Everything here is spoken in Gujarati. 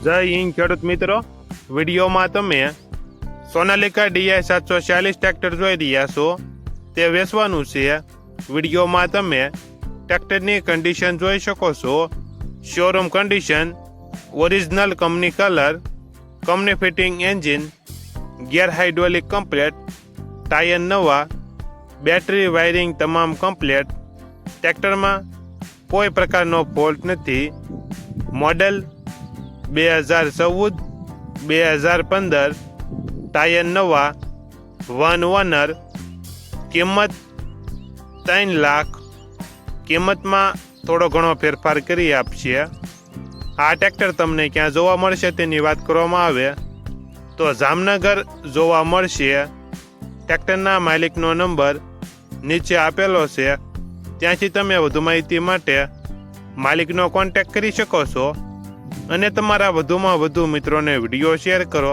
જય હિન્દ ખેડૂત મિત્રો, વિડીયોમાં તમે સોનાલિકા DI 746 ટ્રેક્ટર જોઈ રહ્યા છો. તે વેચવાનું છે. વિડીયોમાં તમે ટ્રેક્ટરની કન્ડિશન જોઈ શકો છો. Showroom condition, original company colour, company fitting engine, gear hydraulic complete, tyre નવા, બેટરી વાયરિંગ તમામ કમ્પ્લેટ. ટ્રેક્ટરમાં કોઈ પ્રકારનો ફોલ્ટ નથી. મોડેલ 2014, 2015, ટાયર નવા, વન ઓનર. કિંમત 3 લાખ. કિંમતમાં થોડો ઘણો ફેરફાર કરી આપશે. આ ટ્રેક્ટર તમને ક્યાં જોવા મળશે તેની વાત કરવામાં આવે તો જામનગર જોવા મળશે. ટ્રેક્ટરના માલિકનો નંબર નીચે આપેલો છે, ત્યાંથી તમે વધુ માહિતી માટે માલિકનો કોન્ટેક્ટ કરી શકો છો અને તમારા વધુમાં વધુ મિત્રોને વિડીયો શેર કરો.